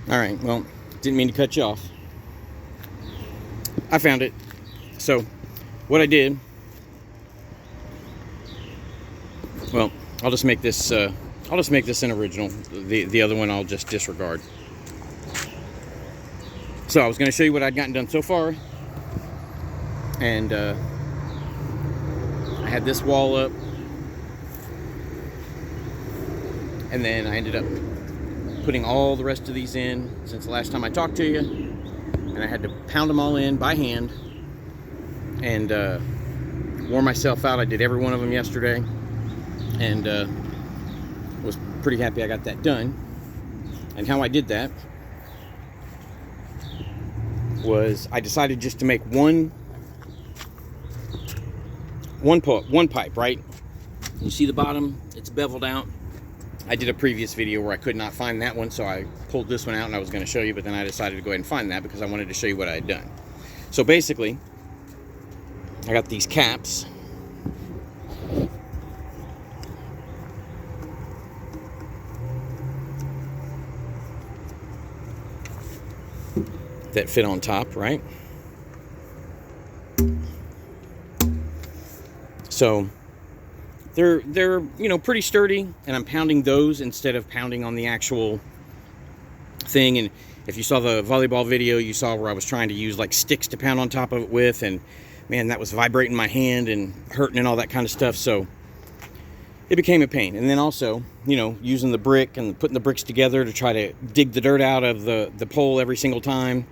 All right, well, didn't mean to cut you off. I found it. So what I did, well, I'll just make this an original. The other one I'll just disregard. So I was going to show you what I'd gotten done so far, and I had this wall up, and then I ended up putting all the rest of these in since the last time I talked to you, and I had to pound them all in by hand and wore myself out. I did every one of them yesterday, and was pretty happy I got that done. And how I did that was I decided just to make one pipe, right? You see the bottom, it's beveled out. I did a previous video where I could not find that one, so I pulled this one out and I was going to show you, but then I decided to go ahead and find that because I wanted to show you what I had done. So basically, I got these caps. That fit on top, right? So they're pretty sturdy, and I'm pounding those instead of pounding on the actual thing. And if you saw the volleyball video, you saw where I was trying to use like sticks to pound on top of it with, and man, that was vibrating my hand and hurting and all that kind of stuff. So it became a pain. And then also, using the brick and putting the bricks together to try to dig the dirt out of the pole every single time,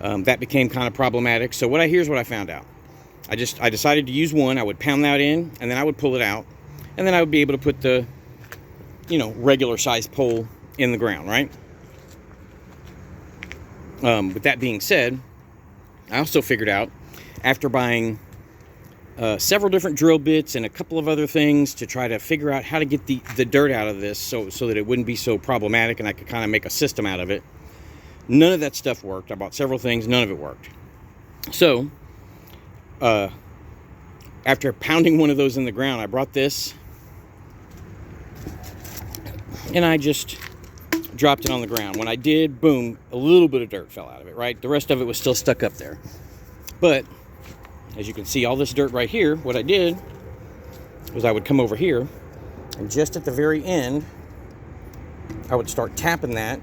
that became kind of problematic. So here's what I found out. I decided to use one. I would pound that in, and then I would pull it out, and then I would be able to put the regular size pole in the ground, right? With that being said, I also figured out, after buying several different drill bits and a couple of other things to try to figure out how to get the dirt out of this so that it wouldn't be so problematic and I could kind of make a system out of it, none of that stuff worked. I bought several things, none of it worked. So after pounding one of those in the ground, I brought this and I just dropped it on the ground. When I did, boom, a little bit of dirt fell out of it, right? The rest of it was still stuck up there. But as you can see, all this dirt right here, what I did was I would come over here, and just at the very end, I would start tapping that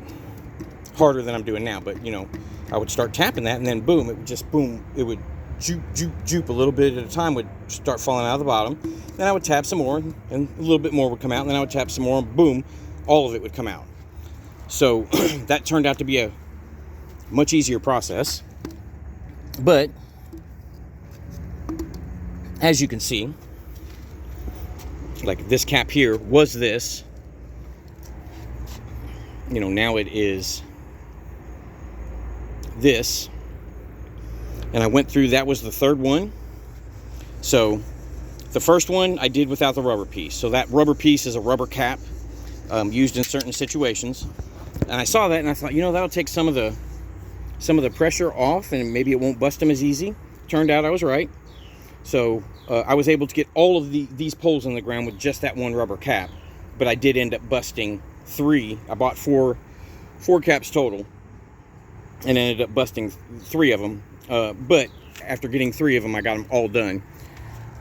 harder than I'm doing now. But, I would start tapping that, and then boom, it would just boom, it would juke, juke, juke a little bit at a time, would start falling out of the bottom. Then I would tap some more, and a little bit more would come out, and then I would tap some more, and boom, all of it would come out. So that turned out to be a much easier process. But as you can see, like this cap here was this. Now it is this. And I went through, that was the third one. So the first one I did without the rubber piece. So that rubber piece is a rubber cap used in certain situations. And I saw that and I thought, that'll take some of the pressure off and maybe it won't bust them as easy. Turned out I was right. So I was able to get all of these poles in the ground with just that one rubber cap. But I did end up busting 3. I bought four caps total and ended up busting 3 of them. But after getting 3 of them, I got them all done,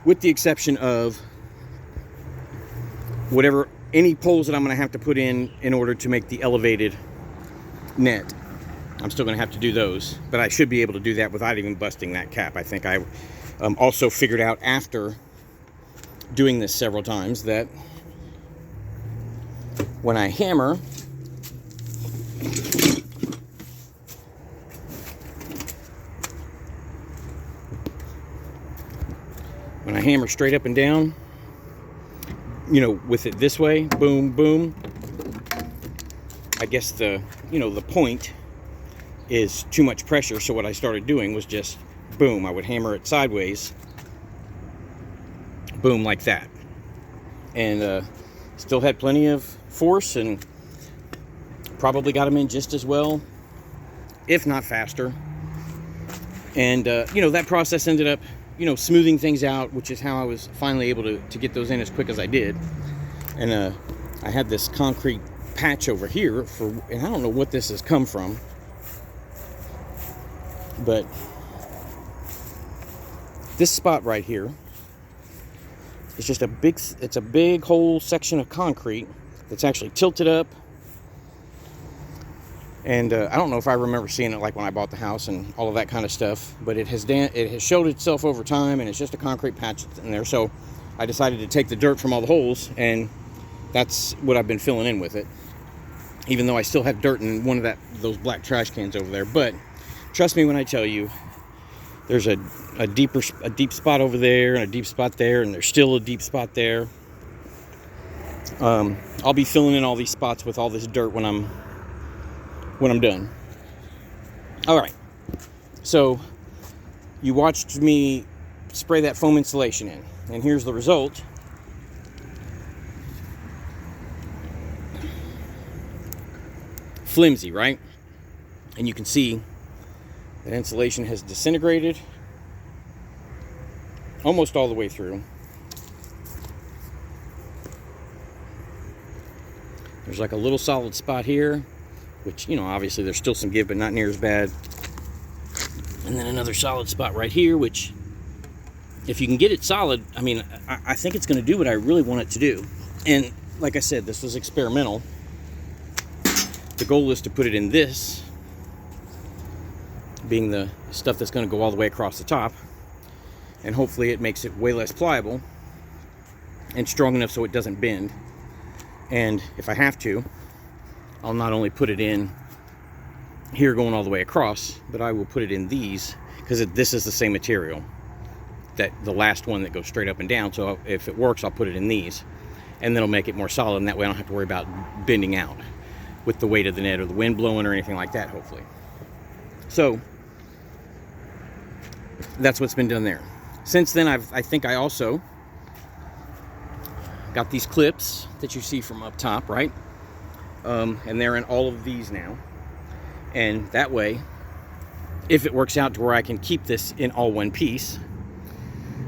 with the exception of any poles that I'm going to have to put in order to make the elevated net. I'm still going to have to do those, but I should be able to do that without even busting that cap. I think I also figured out after doing this several times that when I hammer, straight up and down, with it this way, boom, boom, I guess the point is too much pressure. So what I started doing was just boom, I would hammer it sideways, boom, like that. And still had plenty of force and probably got them in just as well, if not faster. And that process ended up smoothing things out, which is how I was finally able to get those in as quick as I did. And I had this concrete patch over here and I don't know what this has come from, but this spot right here is just it's a big whole section of concrete that's actually tilted up. And I don't know if I remember seeing it like when I bought the house and all of that kind of stuff, but it has showed itself over time, and it's just a concrete patch in there. So I decided to take the dirt from all the holes, and that's what I've been filling in with it. Even though I still have dirt in one of those black trash cans over there. But trust me when I tell you, there's a deep spot over there and a deep spot there, and there's still a deep spot there. I'll be filling in all these spots with all this dirt when I'm done. All right, so you watched me spray that foam insulation in, and here's the result. Flimsy, right? And you can see that insulation has disintegrated almost all the way through. There's like a little solid spot here, which, you know, obviously there's still some give, but not near as bad. And then another solid spot right here, which, if you can get it solid, I mean, I think it's going to do what I really want it to do. And like I said, this was experimental. The goal is to put it in this, being the stuff that's going to go all the way across the top. And hopefully it makes it way less pliable and strong enough so it doesn't bend. And if I have to, I'll not only put it in here going all the way across, but I will put it in these, because this is the same material, that the last one that goes straight up and down. So if it works, I'll put it in these, and then it'll make it more solid, and that way I don't have to worry about bending out with the weight of the net or the wind blowing or anything like that, hopefully. So that's what's been done there. Since then, I think I also got these clips that you see from up top, right? And they're in all of these now. And that way, if it works out to where I can keep this in all one piece,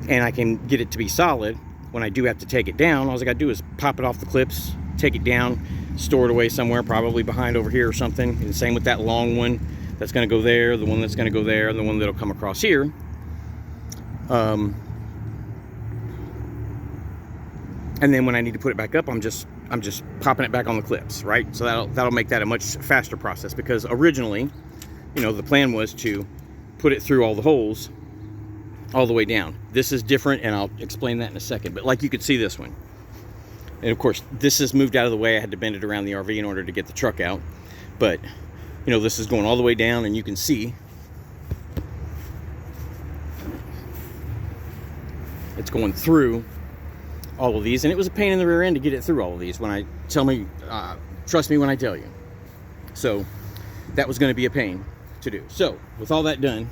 and I can get it to be solid, when I do have to take it down, all I gotta do is pop it off the clips, take it down, store it away somewhere, probably behind over here or something. And same with that long one that's gonna go there, the one that's gonna go there, and the one that'll come across here. And then when I need to put it back up, I'm just popping it back on the clips, right? So that'll make that a much faster process, because originally, you know, the plan was to put it through all the holes all the way down. This is different, and I'll explain that in a second. But like you could see this one. And of course, this is moved out of the way. I had to bend it around the RV in order to get the truck out. But, you know, this is going all the way down, and you can see it's going through all of these, and it was a pain in the rear end to get it through all of these. Trust me when I tell you. So that was going to be a pain to do. So with all that done,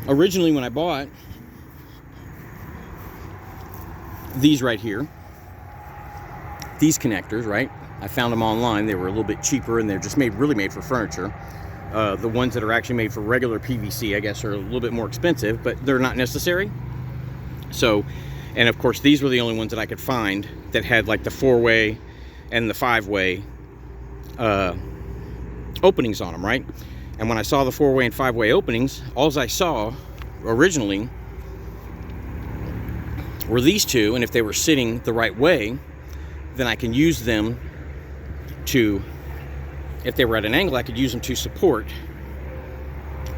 originally when I bought these right here, these connectors, right, I found them online. They were a little bit cheaper, and they're just really made for furniture. The ones that are actually made for regular PVC, I guess, are a little bit more expensive, but they're not necessary. So, and of course, these were the only ones that I could find that had like the 4-way and the 5-way openings on them, right? And when I saw the 4-way and 5-way openings, all I saw originally were these two, and if they were sitting the right way, then I can use them to, if they were at an angle, I could use them to support,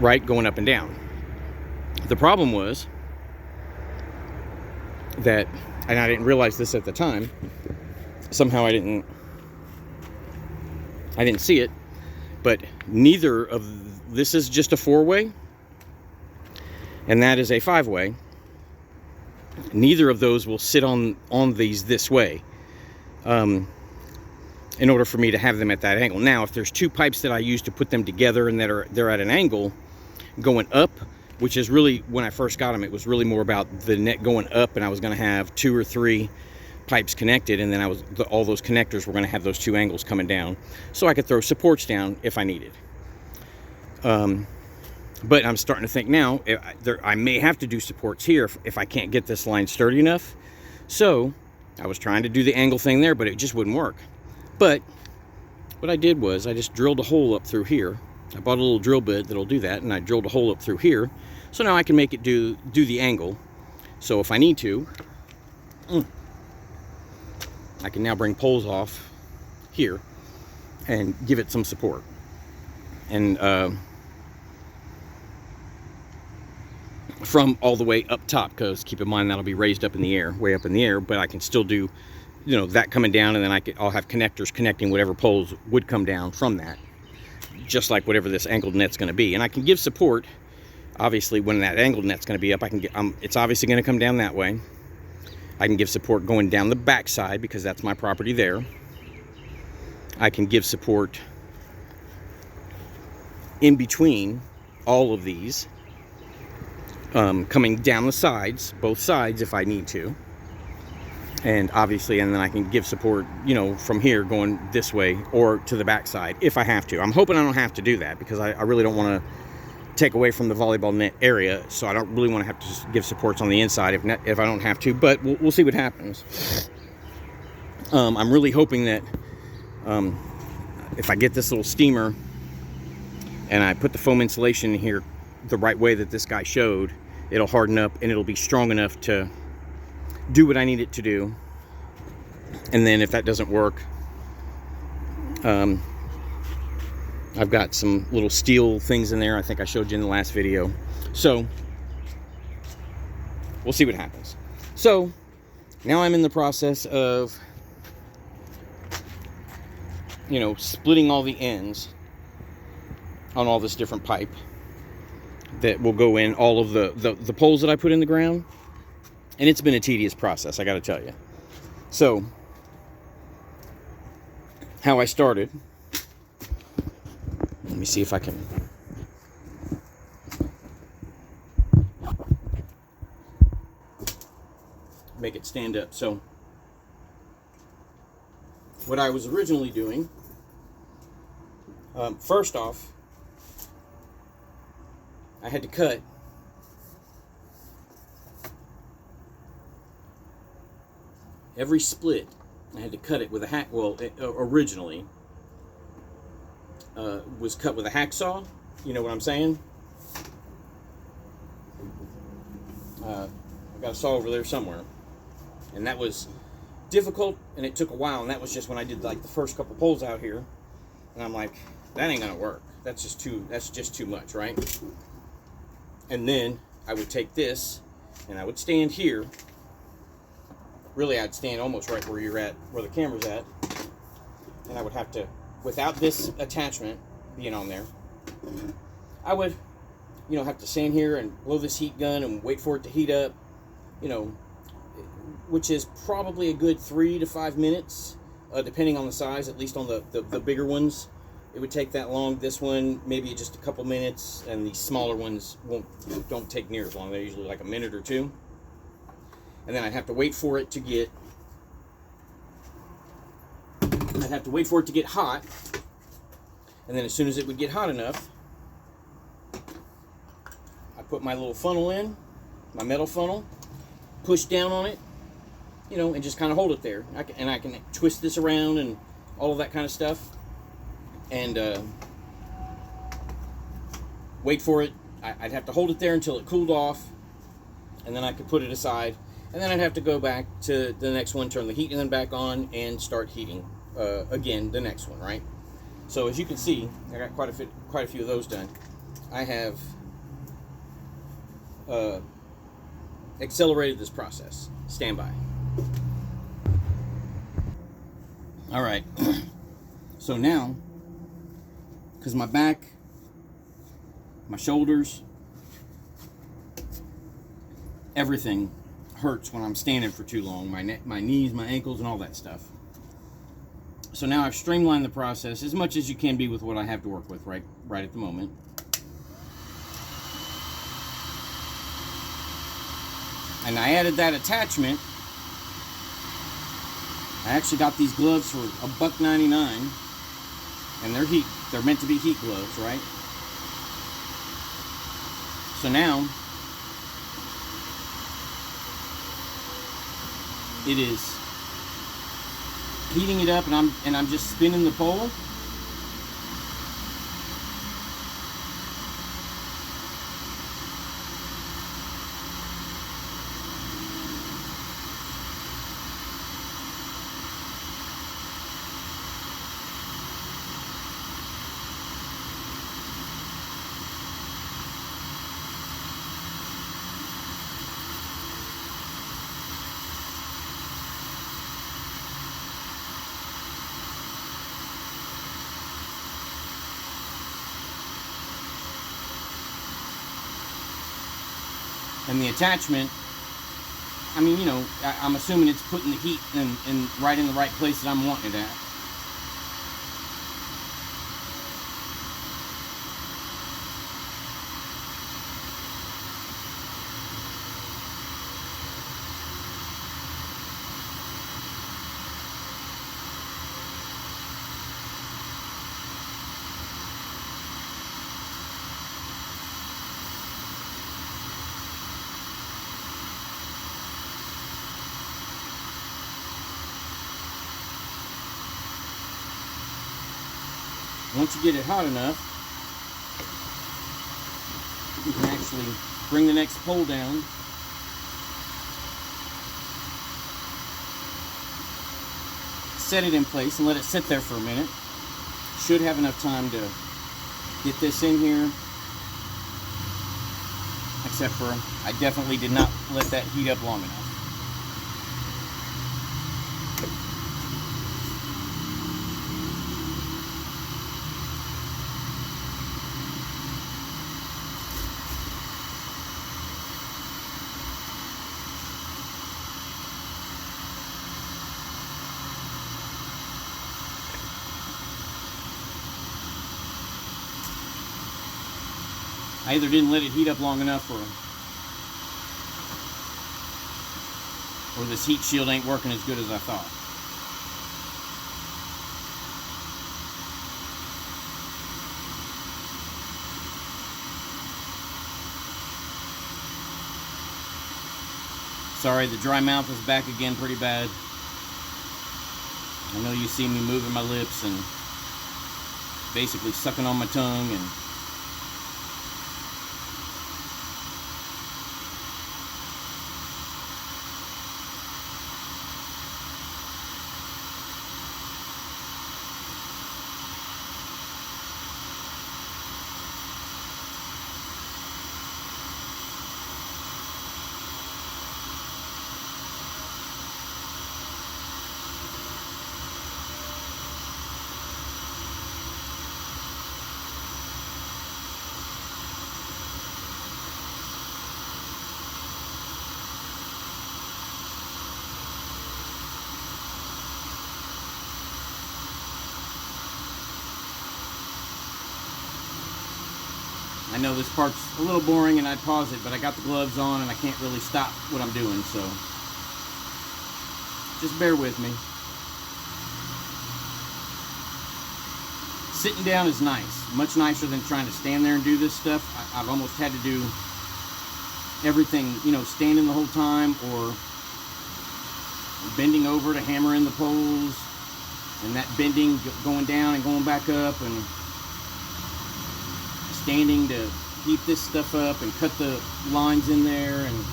right, going up and down. The problem was that, and I didn't realize this at the time, somehow I didn't see it, but neither of, this is just a 4-way, and that is a 5-way. Neither of those will sit on these this way, in order for me to have them at that angle. Now, if there's two pipes that I use to put them together and they're at an angle going up, which is really, when I first got them, it was really more about the net going up, and I was going to have 2 or 3 pipes connected, and then all those connectors were going to have those 2 angles coming down, so I could throw supports down if I needed. But I'm starting to think now, I may have to do supports here if I can't get this line sturdy enough. So I was trying to do the angle thing there, but it just wouldn't work. But what I did was I just drilled a hole up through here. I bought a little drill bit that'll do that, and I drilled a hole up through here. So now I can make it do the angle. So if I need to, I can now bring poles off here and give it some support. And from all the way up top, because keep in mind that'll be raised up in the air, way up in the air, but I can still do, you know, that coming down, and then I'll have connectors connecting whatever poles would come down from that, just like whatever this angled net's going to be. And I can give support, obviously, when that angled net's going to be up. I can get, it's obviously going to come down that way. I can give support going down the back side because that's my property there. I can give support in between all of these, coming down the sides, both sides if I need to. And obviously, and then I can give support, you know, from here going this way or to the back side if I have to. I'm hoping I don't have to do that because I really don't want to take away from the volleyball net area, so I don't really want to have to just give supports on the inside if I don't have to, but we'll see what happens. I'm really hoping that if I get this little steamer and I put the foam insulation in here the right way that this guy showed, it'll harden up and it'll be strong enough to do what I need it to do. And then if that doesn't work, I've got some little steel things in there. I think I showed you in the last video. So we'll see what happens. So now I'm in the process of, you know, splitting all the ends on all this different pipe that will go in all of the poles that I put in the ground. And it's been a tedious process, I got to tell you. So how I started, let me see if I can make it stand up. So what I was originally doing, first off, I had to cut every split. I had to cut it with a hack. Well, originally was cut with a hacksaw. You know what I'm saying? I've got a saw over there somewhere, and that was difficult, and it took a while. And that was just when I did like the first couple poles out here, and I'm like, that ain't gonna work. That's just too much, right? And then I would take this, and I would stand here. Really, I'd stand almost right where you're at, where the camera's at, and I would have to, without this attachment being on there, I would, you know, have to stand here and blow this heat gun and wait for it to heat up, you know, which is probably a good 3 to 5 minutes, depending on the size. At least on the bigger ones, it would take that long. This one, maybe just a couple minutes, and the smaller ones don't take near as long. They're usually like a minute or two. And then I'd have to wait for it to get, hot. And then as soon as it would get hot enough, I put my little funnel in, my metal funnel, push down on it, you know, and just kind of hold it there. I can twist this around and all of that kind of stuff. And wait for it. I'd have to hold it there until it cooled off, and then I could put it aside. And then I'd have to go back to the next one, turn the heat gun back on, and start heating again the next one, right? So as you can see, I got quite a few of those done. I have accelerated this process. Stand by. All right. So now, because my back, my shoulders, everything hurts when I'm standing for too long. My neck, my knees, my ankles, and all that stuff. So now I've streamlined the process as much as you can be with what I have to work with right at the moment. And I added that attachment. I actually got these gloves for $1.99, and they're meant to be heat gloves, right? So now it is heating it up, and I'm just spinning the pole. And the attachment, I mean, you know, I'm assuming it's putting the heat in right in the right place that I'm wanting it at. Once you get it hot enough, you can actually bring the next pole down. Set it in place and let it sit there for a minute. Should have enough time to get this in here. Except for, I definitely did not let that heat up long enough. I either didn't let it heat up long enough, or this heat shield ain't working as good as I thought. Sorry, the dry mouth is back again pretty bad. I know you see me moving my lips and basically sucking on my tongue, and I know this part's a little boring and I'd pause it, but I got the gloves on and I can't really stop what I'm doing, so just bear with me. Sitting down is nice, much nicer than trying to stand there and do this stuff. I've almost had to do everything, you know, standing the whole time or bending over to hammer in the poles, and that bending going down and going back up, and standing to heat this stuff up and cut the lines in there. And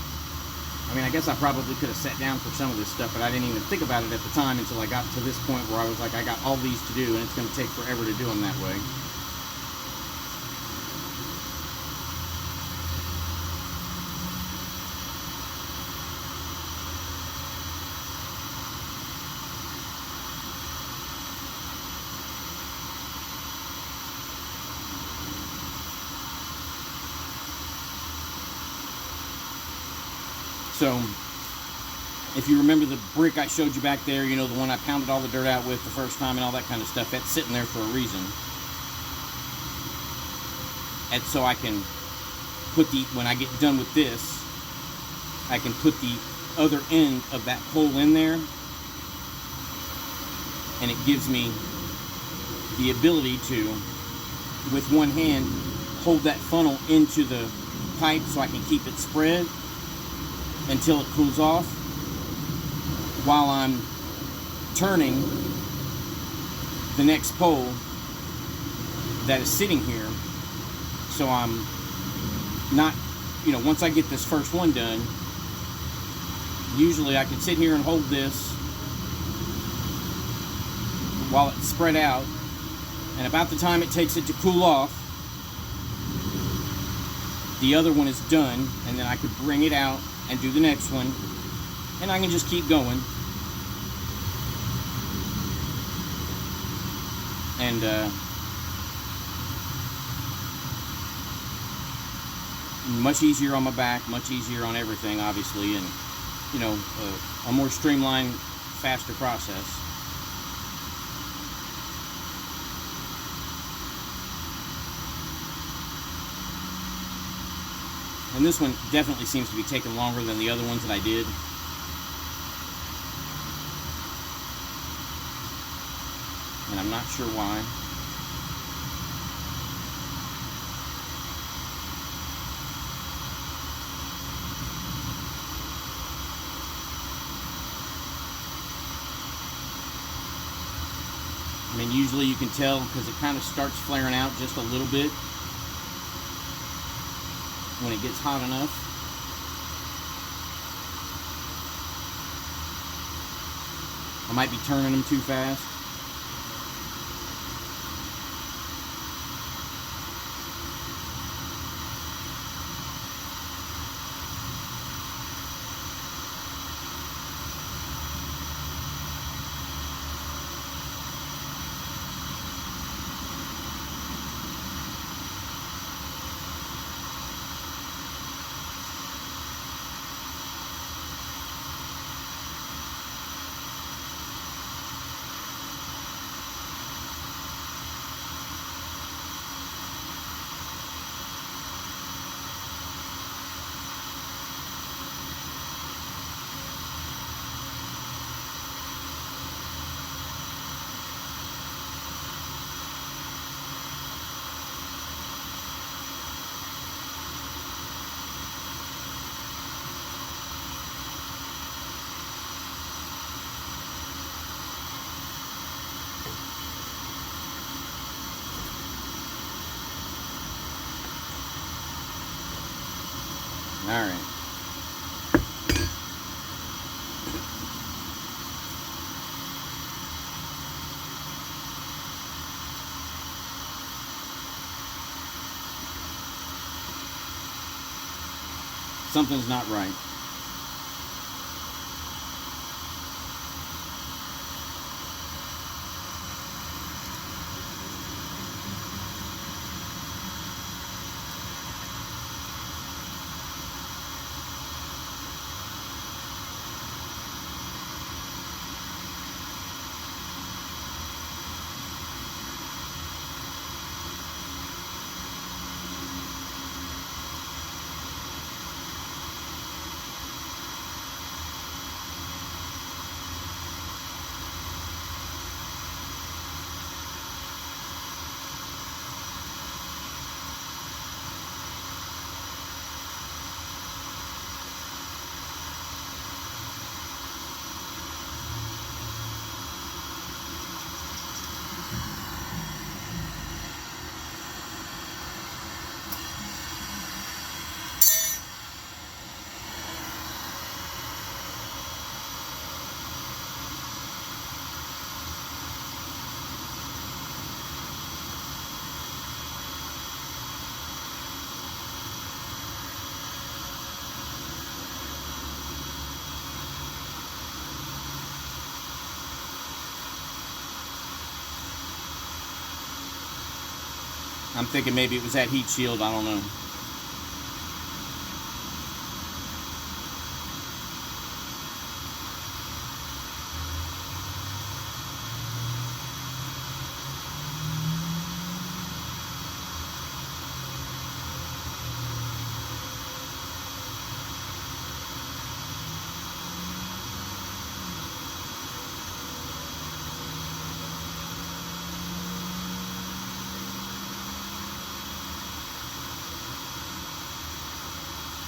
I mean, I guess I probably could have sat down for some of this stuff, but I didn't even think about it at the time until I got to this point where I was like, I got all these to do and it's going to take forever to do them that way. So, if you remember the brick I showed you back there, you know, the one I pounded all the dirt out with the first time and all that kind of stuff, that's sitting there for a reason. And so I can put when I get done with this, I can put the other end of that pole in there, and it gives me the ability to, with one hand, hold that funnel into the pipe so I can keep it spread until it cools off, while I'm turning the next pole that is sitting here. So I'm not, once I get this first one done, usually I can sit here and hold this while it's spread out, and about the time it takes it to cool off, the other one is done, and then I could bring it out and do the next one, and I can just keep going. And much easier on my back, much easier on everything, obviously, and a more streamlined, faster process. And this one definitely seems to be taking longer than the other ones that I did. And I'm not sure why. I mean, usually you can tell because it kind of starts flaring out just a little bit when it gets hot enough. I might be turning them too fast. All right. Something's not right. I'm thinking maybe it was that heat shield, I don't know.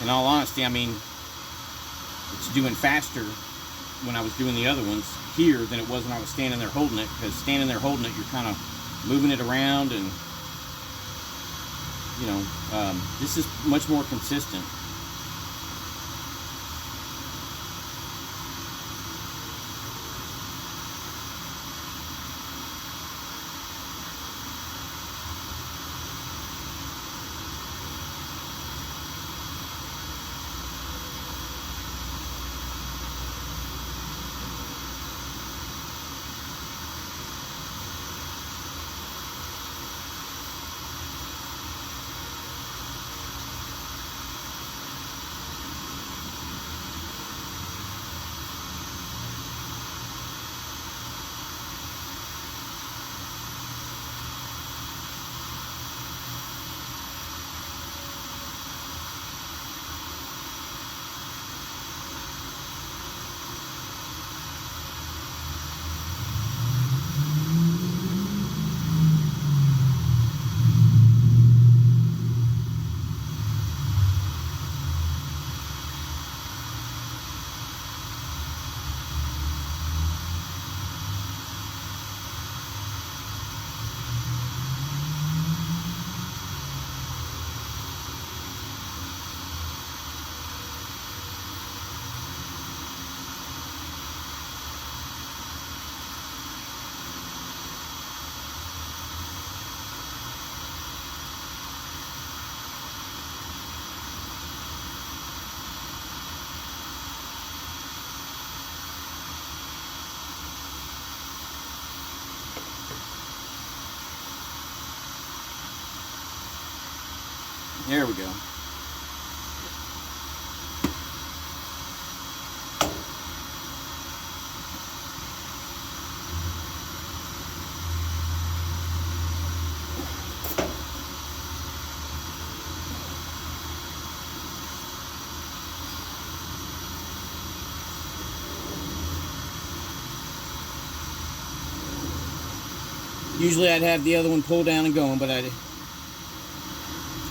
In all honesty, I mean, it's doing faster when I was doing the other ones here than it was when I was standing there holding it, because standing there holding it, you're kind of moving it around, and you know, this is much more consistent. There we go. Usually I'd have the other one pulled down and going, but I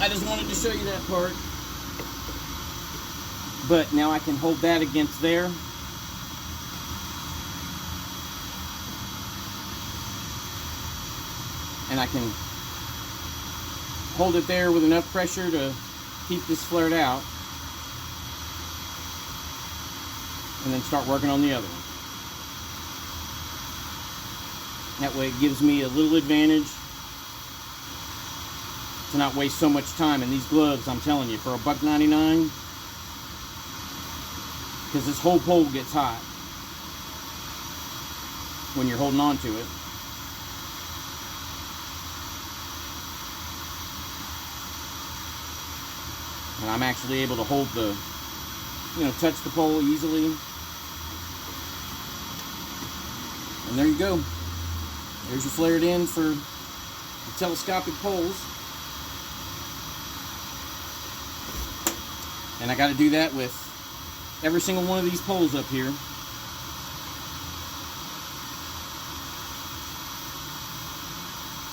just wanted to show you that part. But now I can hold that against there. And I can hold it there with enough pressure to keep this flared out. And then start working on the other one. That way it gives me a little advantage to not waste so much time. And these gloves, I'm telling you, for $1.99, because this whole pole gets hot when you're holding on to it. And I'm actually able to hold the, touch the pole easily. And there you go. There's your flared end for the telescopic poles. And I got to do that with every single one of these poles up here.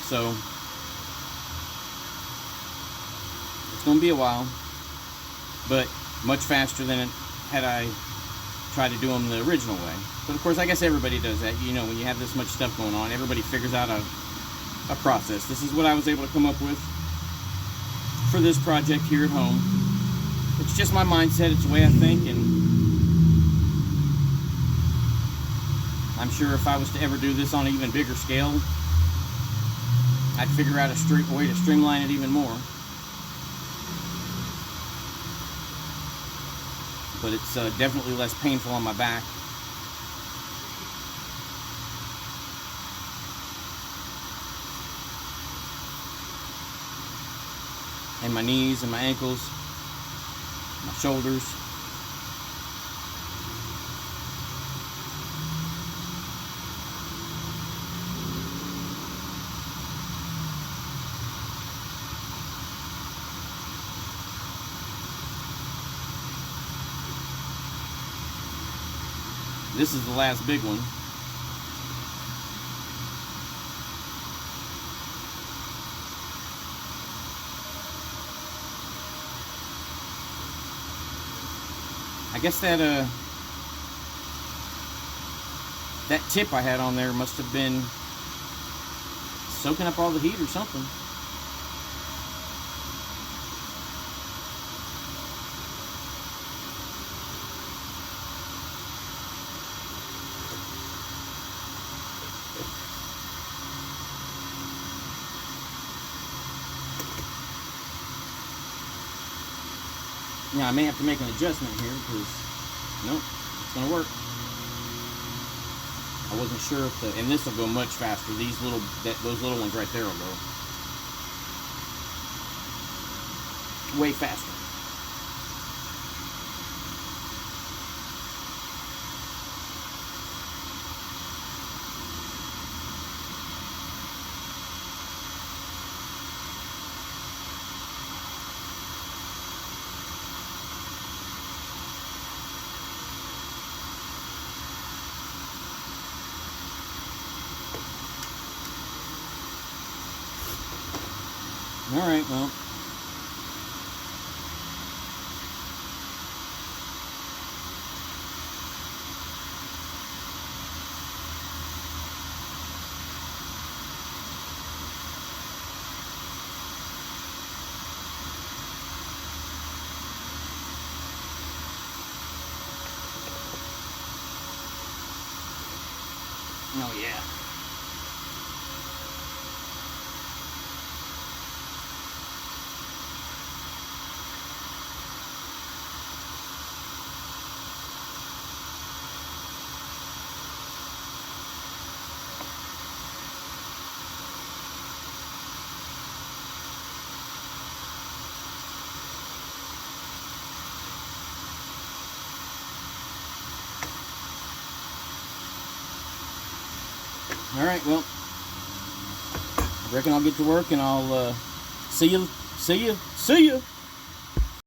So it's going to be a while, but much faster than it had I tried to do them the original way. But of course, I guess everybody does that. You know, when you have this much stuff going on, everybody figures out a process. This is what I was able to come up with for this project here at home. It's just my mindset, it's the way I think, and I'm sure if I was to ever do this on an even bigger scale, I'd figure out a way to streamline it even more. But it's definitely less painful on my back. And my knees and my ankles, my shoulders. This is the last big one. I guess that that tip I had on there must have been soaking up all the heat or something. Yeah, I may have to make an adjustment here because, nope, it's going to work. I wasn't sure if the, and this will go much faster. These little, those little ones right there will go way faster. All right, well. Oh, yeah. All right, well, I reckon I'll get to work and I'll see you